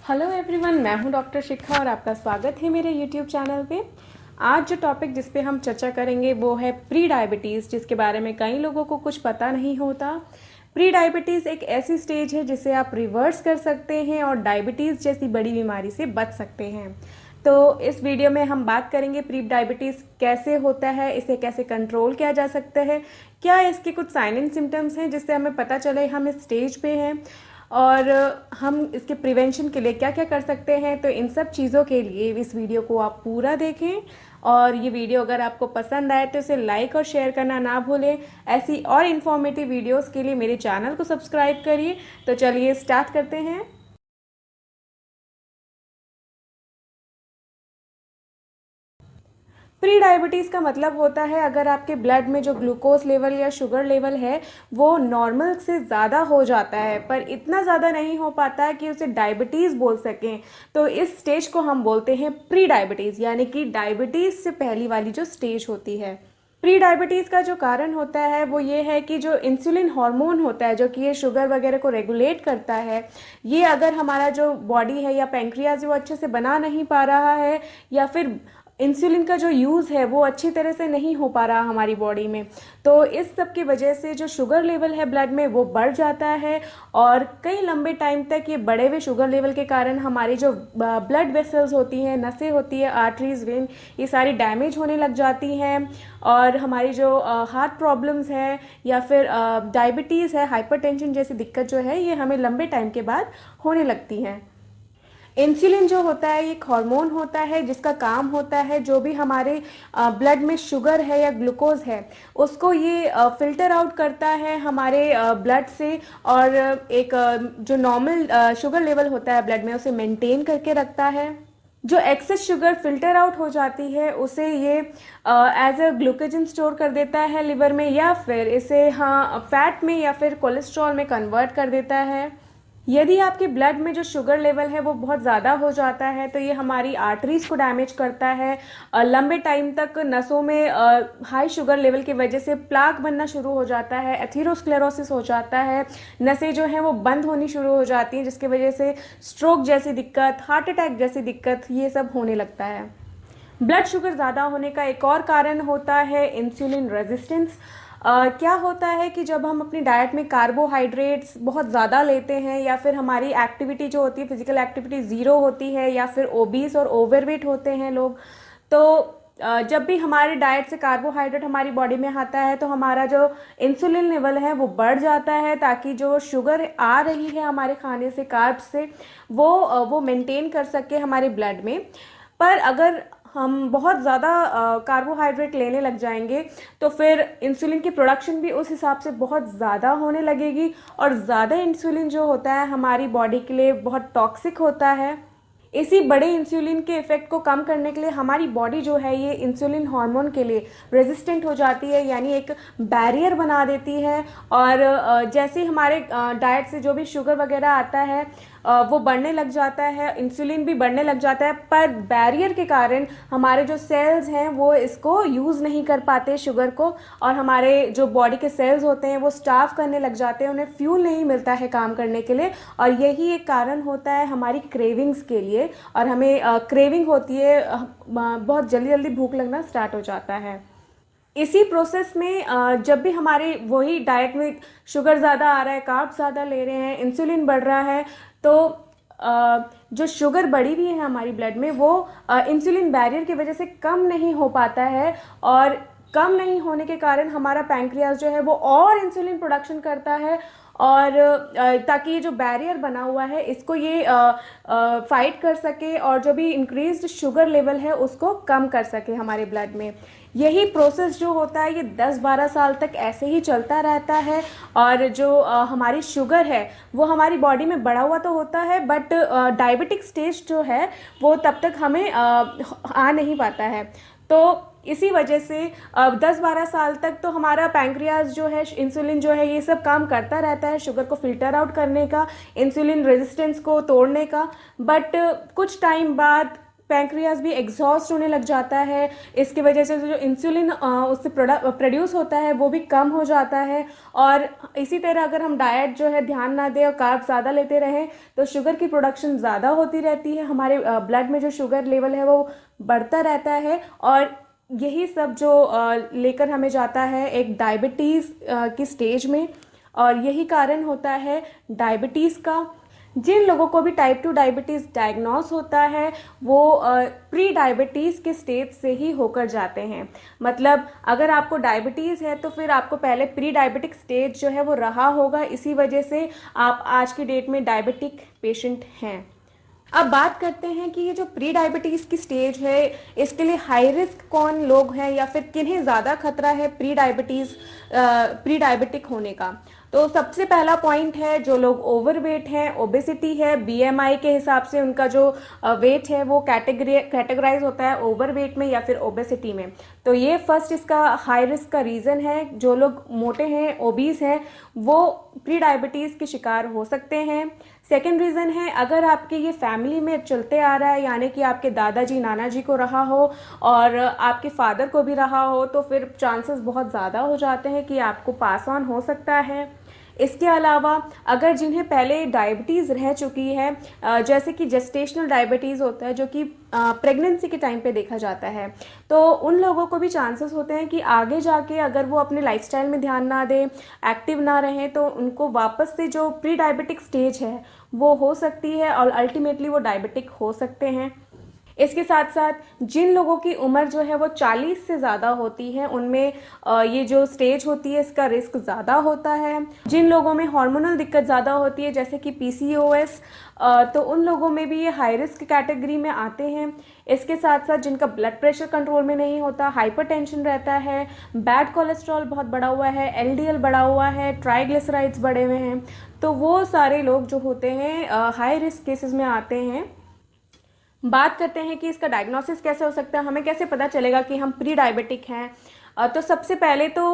Hello everyone, मैं हूं doctor शिखा और आपका स्वागत है मेरे यूट्यूब चैनल पे। आज जो टॉपिक जिस पे हम चर्चा करेंगे वो है प्री डायबिटीज़, जिसके बारे में कई लोगों को कुछ पता नहीं होता। प्री डायबिटीज़ एक ऐसी स्टेज है जिसे आप रिवर्स कर सकते हैं और डायबिटीज़ जैसी बड़ी बीमारी से बच सकते हैं। तो इस वीडियो में हम बात करेंगे प्री डायबिटीज़ कैसे होता है, इसे कैसे कंट्रोल किया जा सकता है, क्या इसके कुछ साइन एंड सिम्टम्स हैं जिससे हमें पता चले हम इस स्टेज पे हैं, और हम इसके प्रिवेंशन के लिए क्या क्या कर सकते हैं। तो इन सब चीज़ों के लिए इस वीडियो को आप पूरा देखें, और ये वीडियो अगर आपको पसंद आए तो इसे लाइक और शेयर करना ना भूलें। ऐसी और इन्फॉर्मेटिव वीडियोस के लिए मेरे चैनल को सब्सक्राइब करिए। तो चलिए स्टार्ट करते हैं। प्री डायबिटीज़ का मतलब होता है अगर आपके ब्लड में जो ग्लूकोज लेवल या शुगर लेवल है वो नॉर्मल से ज़्यादा हो जाता है, पर इतना ज़्यादा नहीं हो पाता है कि उसे डायबिटीज़ बोल सकें। तो इस स्टेज को हम बोलते हैं प्री डायबिटीज़, यानी कि डायबिटीज़ से पहली वाली जो स्टेज होती है। प्री डायबिटीज़ का जो कारण होता है वो ये है कि जो इंसुलिन हार्मोन होता है, जो कि ये शुगर वगैरह को रेगुलेट करता है, ये अगर हमारा जो बॉडी है या पैंक्रियाज वो अच्छे से बना नहीं पा रहा है, या फिर इंसुलिन का जो यूज़ है वो अच्छी तरह से नहीं हो पा रहा हमारी बॉडी में, तो इस सब की वजह से जो शुगर लेवल है ब्लड में वो बढ़ जाता है। और कई लंबे टाइम तक ये बढ़े हुए शुगर लेवल के कारण हमारी जो ब्लड वेसल्स होती हैं, नसें होती है, आर्टरीज, वेन, ये सारी डैमेज होने लग जाती हैं। और हमारी जो हार्ट प्रॉब्लम्स है या फिर डायबिटीज़ है, हाइपरटेंशन जैसी दिक्कत जो है, ये हमें लंबे टाइम के बाद होने लगती हैं। इंसुलिन जो होता है ये एक हार्मोन होता है जिसका काम होता है जो भी हमारे ब्लड में शुगर है या ग्लूकोज है उसको ये फिल्टर आउट करता है हमारे ब्लड से, और एक जो नॉर्मल शुगर लेवल होता है ब्लड में उसे मेंटेन करके रखता है। जो एक्सेस शुगर फिल्टर आउट हो जाती है उसे ये एज अ ग्लूकोजन स्टोर कर देता है लिवर में, या फिर इसे फैट में या फिर कोलेस्ट्रॉल में कन्वर्ट कर देता है। यदि आपके ब्लड में जो शुगर लेवल है वो बहुत ज़्यादा हो जाता है तो ये हमारी आर्टरीज को डैमेज करता है। लंबे टाइम तक नसों में हाई शुगर लेवल की वजह से प्लाक बनना शुरू हो जाता है, एथेरोस्क्लेरोसिस हो जाता है, नसें जो हैं वो बंद होनी शुरू हो जाती हैं, जिसकी वजह से स्ट्रोक जैसी दिक्कत, हार्ट अटैक जैसी दिक्कत, ये सब होने लगता है। ब्लड शुगर ज़्यादा होने का एक और कारण होता है इंसुलिन रेजिस्टेंस। क्या होता है कि जब हम अपनी डाइट में कार्बोहाइड्रेट्स बहुत ज़्यादा लेते हैं, या फिर हमारी एक्टिविटी जो होती है, फिजिकल एक्टिविटी ज़ीरो होती है, या फिर ओबीस और ओवरवेट होते हैं लोग, तो जब भी हमारे डाइट से कार्बोहाइड्रेट हमारी बॉडी में आता है तो हमारा जो इंसुलिन लेवल है वो बढ़ जाता है, ताकि जो शुगर आ रही है हमारे खाने से, कार्ब्स से, वो मेंटेन कर सके हमारे ब्लड में। पर अगर हम बहुत ज़्यादा कार्बोहाइड्रेट लेने लग जाएंगे तो फिर इंसुलिन की प्रोडक्शन भी उस हिसाब से बहुत ज़्यादा होने लगेगी, और ज़्यादा इंसुलिन जो होता है हमारी बॉडी के लिए बहुत टॉक्सिक होता है। इसी बड़े इंसुलिन के इफेक्ट को कम करने के लिए हमारी बॉडी जो है ये इंसुलिन हार्मोन के लिए रेजिस्टेंट हो जाती है, यानी एक बैरियर बना देती है। और जैसे ही हमारे डाइट से जो भी शुगर वगैरह आता है वो बढ़ने लग जाता है, इंसुलिन भी बढ़ने लग जाता है, पर बैरियर के कारण हमारे जो सेल्स हैं वो इसको यूज़ नहीं कर पाते शुगर को, और हमारे जो बॉडी के सेल्स होते हैं वो स्टार्व करने लग जाते हैं, उन्हें फ्यूल नहीं मिलता है काम करने के लिए। और यही एक कारण होता है हमारी क्रेविंग्स के लिए, और हमें क्रेविंग होती है, बहुत जल्दी जल्दी भूख लगना स्टार्ट हो जाता है। इसी प्रोसेस में जब भी हमारे वही डाइट में शुगर ज़्यादा आ रहा है, कार्ब ज़्यादा ले रहे हैं, इंसुलिन बढ़ रहा है, तो जो शुगर बढ़ी हुई है हमारी ब्लड में वो इंसुलिन बैरियर की वजह से कम नहीं हो पाता है, और कम नहीं होने के कारण हमारा पैंक्रियाज जो है वो और इंसुलिन प्रोडक्शन करता है, और ताकि ये जो बैरियर बना हुआ है इसको ये फाइट कर सके, और जो भी इंक्रीज्ड शुगर लेवल है उसको कम कर सके हमारे ब्लड में। यही प्रोसेस जो होता है ये 10-12 साल तक ऐसे ही चलता रहता है, और जो हमारी शुगर है वो हमारी बॉडी में बढ़ा हुआ तो होता है, बट डायबिटिक स्टेज जो है वो तब तक हमें आ नहीं पाता है। तो इसी वजह से 10-12 साल तक तो हमारा पैंक्रियाज जो है, इंसुलिन जो है, ये सब काम करता रहता है शुगर को फिल्टर आउट करने का, इंसुलिन रेजिस्टेंस को तोड़ने का। बट कुछ टाइम बाद पैंक्रियाज भी एग्जॉस्ट होने लग जाता है। इसकी वजह से जो इंसुलिन उससे प्रोड्यूस होता है वो भी कम हो जाता है। और इसी तरह अगर हम डाइट जो है ध्यान ना दें और कार्ब ज़्यादा लेते रहें तो शुगर की प्रोडक्शन ज़्यादा होती रहती है, हमारे ब्लड में जो शुगर लेवल है वो बढ़ता रहता है। और यही सब जो लेकर हमें जाता है एक डायबिटीज़ की स्टेज में। और यही कारण होता है डायबिटीज़ का। जिन लोगों को भी टाइप 2 डायबिटीज़ डायग्नोस होता है वो प्री डायबिटीज़ के स्टेज से ही होकर जाते हैं। मतलब अगर आपको डायबिटीज़ है तो फिर आपको पहले प्री डायबिटिक स्टेज जो है वो रहा होगा, इसी वजह से आप आज की डेट में डायबिटिक पेशेंट हैं। अब बात करते हैं कि ये जो प्री डायबिटीज़ की स्टेज है इसके लिए हाई रिस्क कौन लोग हैं या फिर किन्हें ज़्यादा खतरा है प्री डायबिटिक होने का। तो सबसे पहला पॉइंट है जो लोग ओवरवेट हैं, ओबेसिटी है, बीएमआई के हिसाब से उनका जो वेट है वो कैटेगराइज होता है ओवरवेट में या फिर ओबेसिटी में। तो ये फर्स्ट इसका हाई रिस्क का रीज़न है। जो लोग मोटे हैं, ओबीस हैं, वो प्री डायबिटीज़ के शिकार हो सकते हैं। सेकेंड रीज़न है अगर आपके ये फैमिली में चलते आ रहा है, यानी कि आपके दादाजी नाना जी को रहा हो और आपके फादर को भी रहा हो, तो फिर चांसेस बहुत ज़्यादा हो जाते हैं कि आपको पास ऑन हो सकता है। इसके अलावा अगर जिन्हें पहले डायबिटीज़ रह चुकी है, जैसे कि जेस्टेशनल डायबिटीज़ होता है जो कि प्रेगनेंसी के टाइम पे देखा जाता है, तो उन लोगों को भी चांसेस होते हैं कि आगे जाके अगर वो अपने लाइफस्टाइल में ध्यान ना दें, एक्टिव ना रहें, तो उनको वापस से जो प्री डायबिटिक स्टेज है वो हो सकती है और अल्टीमेटली वो डायबिटिक हो सकते हैं। इसके साथ साथ जिन लोगों की उम्र जो है वो 40 से ज़्यादा होती है उनमें ये जो स्टेज होती है इसका रिस्क ज़्यादा होता है। जिन लोगों में हार्मोनल दिक्कत ज़्यादा होती है जैसे कि पीसीओएस, तो उन लोगों में भी ये हाई रिस्क कैटेगरी में आते हैं। इसके साथ साथ जिनका ब्लड प्रेशर कंट्रोल में नहीं होता, हाइपरटेंशन रहता है, बैड कोलेस्ट्रॉल बहुत बढ़ा हुआ है, एलडीएल बढ़ा हुआ है, ट्राइग्लिसराइड्स बढ़े हुए हैं, तो वो सारे लोग जो होते हैं हाई रिस्क केसेस में आते हैं। बात करते हैं कि इसका डायग्नोसिस कैसे हो सकता है, हमें कैसे पता चलेगा कि हम प्री डायबिटिक हैं। तो सबसे पहले तो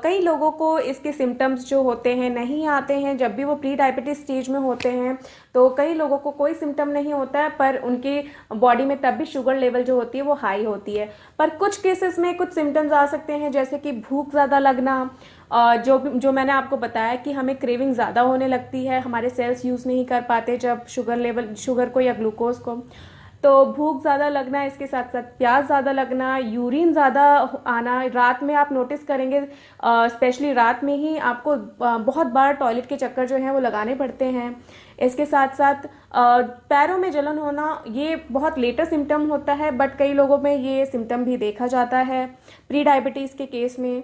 कई लोगों को इसके सिम्टम्स जो होते हैं नहीं आते हैं जब भी वो प्री डायबिटिस स्टेज में होते हैं। तो कई लोगों को कोई सिम्टम नहीं होता है पर उनकी बॉडी में तब भी शुगर लेवल जो होती है वो हाई होती है। पर कुछ केसेस में कुछ सिम्टम्स आ सकते हैं जैसे कि भूख ज़्यादा लगना, जो मैंने आपको बताया कि हमें क्रेविंग ज़्यादा होने लगती है, हमारे सेल्स यूज़ नहीं कर पाते जब शुगर को या ग्लूकोज को, तो भूख ज़्यादा लगना। इसके साथ साथ प्यास ज़्यादा लगना, यूरिन ज़्यादा आना, रात में आप नोटिस करेंगे स्पेशली रात में ही आपको बहुत बार टॉयलेट के चक्कर जो हैं वो लगाने पड़ते हैं। इसके साथ साथ पैरों में जलन होना, ये बहुत लेटर सिम्टम होता है बट कई लोगों में ये सिम्टम भी देखा जाता है प्री डायबिटीज़ के केस में।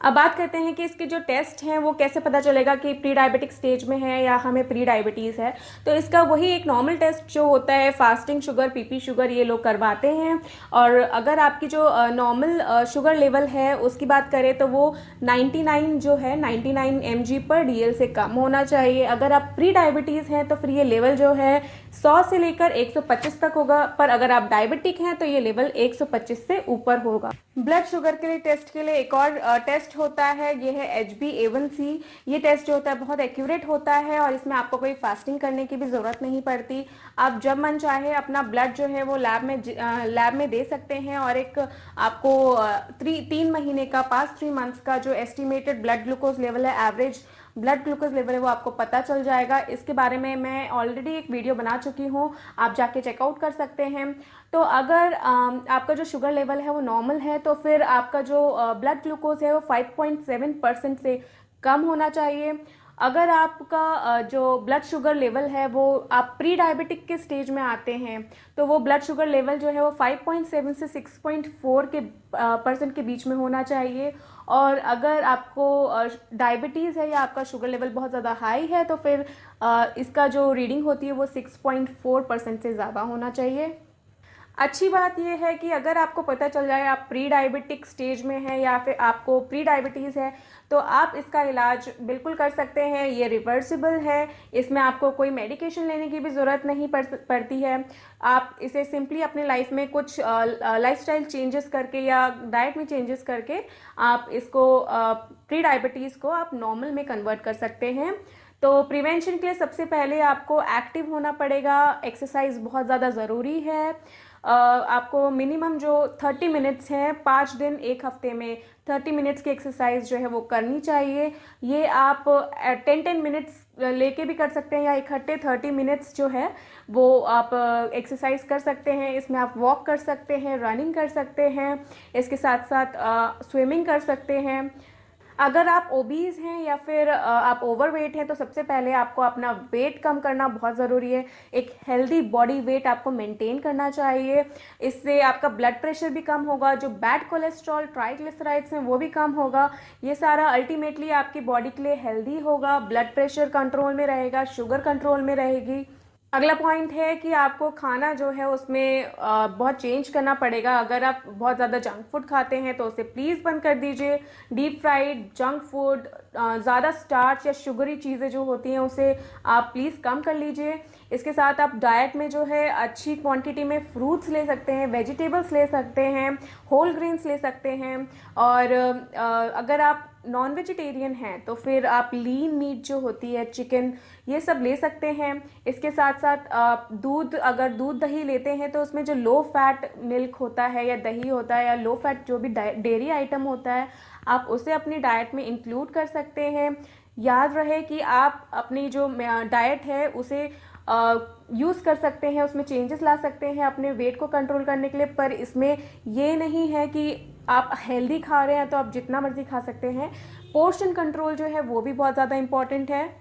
अब बात करते हैं कि इसके जो टेस्ट हैं वो कैसे पता चलेगा कि प्री डायबिटिक स्टेज में है या हमें प्री डायबिटीज़ है। तो इसका वही एक नॉर्मल टेस्ट जो होता है, फास्टिंग शुगर, पीपी शुगर, ये लोग करवाते हैं। और अगर आपकी जो नॉर्मल शुगर लेवल है उसकी बात करें तो वो 99 जो है 99 mg/dl से कम होना चाहिए। अगर आप प्री डायबिटीज़ हैं तो फिर ये लेवल जो है 100 से लेकर 125 तक होगा, पर अगर आप डायबिटिक हैं तो ये लेवल 125 से ऊपर होगा। ब्लड शुगर के लिए टेस्ट के लिए एक और टेस्ट होता है, ये है HbA1c। ये टेस्ट जो होता है बहुत एक्यूरेट होता है और इसमें आपको कोई फास्टिंग करने की भी ज़रूरत नहीं पड़ती। आप जब मन चाहे अपना ब्लड जो है वो लैब में दे सकते हैं और एक आपको 3 महीने का पास्ट 3 मंथ्स का जो एस्टिमेटेड ब्लड ग्लूकोज लेवल है, एवरेज ब्लड ग्लूकोज लेवल है, वो आपको पता चल जाएगा। इसके बारे में मैं ऑलरेडी एक वीडियो बना चुकी हूँ, आप जाके चेकआउट कर सकते हैं। तो अगर आपका जो शुगर लेवल है वो नॉर्मल है तो फिर आपका जो ब्लड ग्लूकोज है वो 5.7% से कम होना चाहिए। अगर आपका जो ब्लड शुगर लेवल है वो आप प्री डायबिटिक के स्टेज में आते हैं तो वो ब्लड शुगर लेवल जो है वो 5.7 से 6.4 के % के बीच में होना चाहिए। और अगर आपको डायबिटीज़ है या आपका शुगर लेवल बहुत ज़्यादा हाई है तो फिर इसका जो रीडिंग होती है वो 6.4% से ज़्यादा होना चाहिए। अच्छी बात यह है कि अगर आपको पता चल जाए आप प्री डायबिटिक स्टेज में हैं या फिर आपको प्री डायबिटीज़ है तो आप इसका इलाज बिल्कुल कर सकते हैं। ये रिवर्सिबल है, इसमें आपको कोई मेडिकेशन लेने की भी ज़रूरत नहीं पड़ती है। आप इसे सिंपली अपने लाइफ में कुछ लाइफस्टाइल चेंजेस करके या डाइट में चेंजेस करके आप इसको प्री डायबिटीज़ को आप नॉर्मल में कन्वर्ट कर सकते हैं। तो प्रिवेंशन के लिए सबसे पहले आपको एक्टिव होना पड़ेगा, एक्सरसाइज बहुत ज़्यादा ज़रूरी है। आपको मिनिमम जो 30 मिनट्स हैं 5 दिन 1 हफ्ते में 30 मिनट्स की एक्सरसाइज जो है वो करनी चाहिए। ये आप 10-10 मिनट्स लेके भी कर सकते हैं या इकट्ठे 30 मिनट्स जो है वो आप एक्सरसाइज कर सकते हैं। इसमें आप वॉक कर सकते हैं, रनिंग कर सकते हैं, इसके साथ साथ स्विमिंग कर सकते हैं। अगर आप ओबीज हैं या फिर आप ओवरवेट हैं तो सबसे पहले आपको अपना वेट कम करना बहुत ज़रूरी है। एक हेल्दी बॉडी वेट आपको मेंटेन करना चाहिए। इससे आपका ब्लड प्रेशर भी कम होगा, जो बैड कोलेस्ट्रॉल ट्राइग्लिसराइड्स हैं वो भी कम होगा। ये सारा अल्टीमेटली आपकी बॉडी के लिए हेल्दी होगा। ब्लड प्रेशर कंट्रोल में रहेगा, शुगर कंट्रोल में रहेगी। अगला पॉइंट है कि आपको खाना जो है उसमें बहुत चेंज करना पड़ेगा। अगर आप बहुत ज़्यादा जंक फूड खाते हैं तो उसे प्लीज़ बंद कर दीजिए। डीप फ्राइड जंक फूड, ज़्यादा स्टार्च या शुगरी चीज़ें जो होती हैं उसे आप प्लीज़ कम कर लीजिए। इसके साथ आप डाइट में जो है अच्छी क्वांटिटी में फ्रूट्स ले सकते हैं, वेजिटेबल्स ले सकते हैं, होल ग्रेन्स ले सकते हैं। और अगर आप नॉन वेजिटेरियन हैं तो फिर आप लीन मीट जो होती है, चिकन, ये सब ले सकते हैं। इसके साथ साथ आप दूध, अगर दूध दही लेते हैं तो उसमें जो लो फैट मिल्क होता है या दही होता है या लो फैट जो भी डेयरी आइटम होता है आप उसे अपनी डाइट में इंक्लूड कर सकते हैं। याद रहे कि आप अपनी जो डाइट है उसे यूज़ कर सकते हैं, उसमें चेंजेस ला सकते हैं अपने वेट को कंट्रोल करने के लिए। पर इसमें ये नहीं है कि आप हेल्दी खा रहे हैं तो आप जितना मर्जी खा सकते हैं। पोर्शन कंट्रोल जो है वो भी बहुत ज़्यादा इम्पॉर्टेंट है।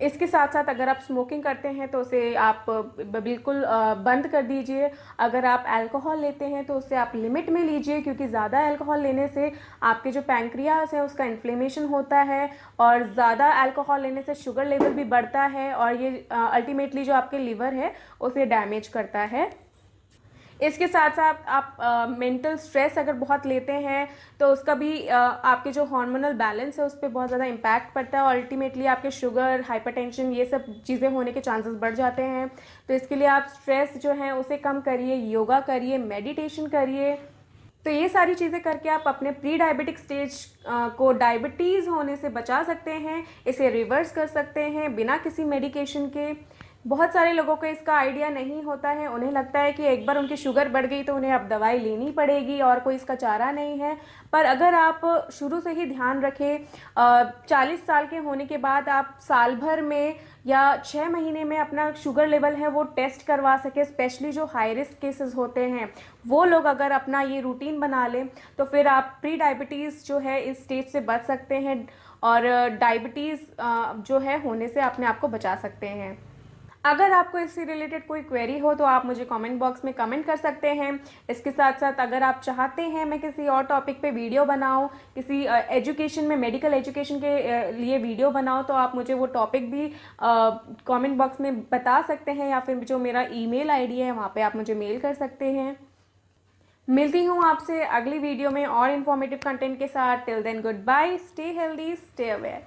इसके साथ साथ अगर आप स्मोकिंग करते हैं तो उसे आप बिल्कुल बंद कर दीजिए। अगर आप अल्कोहल लेते हैं तो उसे आप लिमिट में लीजिए, क्योंकि ज़्यादा अल्कोहल लेने से आपके जो पैंक्रियास है उसका इन्फ्लेमेशन होता है और ज़्यादा अल्कोहल लेने से शुगर लेवल भी बढ़ता है और ये अल्टीमेटली जो आपके लिवर है उसे डैमेज करता है। इसके साथ साथ आप मेंटल स्ट्रेस अगर बहुत लेते हैं तो उसका भी आपके जो हार्मोनल बैलेंस है उस पर बहुत ज़्यादा इम्पैक्ट पड़ता है और अल्टीमेटली आपके शुगर, हाइपरटेंशन, ये सब चीज़ें होने के चांसेस बढ़ जाते हैं। तो इसके लिए आप स्ट्रेस जो है उसे कम करिए, योगा करिए, मेडिटेशन करिए। तो ये सारी चीज़ें करके आप अपने प्री डायबिटिक स्टेज को डायबिटीज़ होने से बचा सकते हैं, इसे रिवर्स कर सकते हैं बिना किसी मेडिकेशन के। बहुत सारे लोगों को इसका आइडिया नहीं होता है, उन्हें लगता है कि एक बार उनकी शुगर बढ़ गई तो उन्हें अब दवाई लेनी पड़ेगी और कोई इसका चारा नहीं है। पर अगर आप शुरू से ही ध्यान रखें, 40 साल के होने के बाद आप साल भर में या 6 महीने में अपना शुगर लेवल है वो टेस्ट करवा सके, स्पेशली जो हाई रिस्क केसेस होते हैं वो लोग अगर अपना ये रूटीन बना लें तो फिर आप प्री डायबिटीज़ जो है इस स्टेज से बच सकते हैं और डायबिटीज़ जो है होने से अपने आप को बचा सकते हैं। अगर आपको इससे रिलेटेड कोई क्वेरी हो तो आप मुझे कमेंट बॉक्स में कमेंट कर सकते हैं। इसके साथ साथ अगर आप चाहते हैं मैं किसी और टॉपिक पे वीडियो बनाऊं, किसी एजुकेशन में, मेडिकल एजुकेशन के लिए वीडियो बनाऊं, तो आप मुझे वो टॉपिक भी कमेंट बॉक्स में बता सकते हैं या फिर जो मेरा ईमेल आईडी है वहाँ पे आप मुझे मेल कर सकते हैं। मिलती हूँ आपसे अगली वीडियो में और इन्फॉर्मेटिव कंटेंट के साथ। Till then goodbye, stay healthy, stay aware.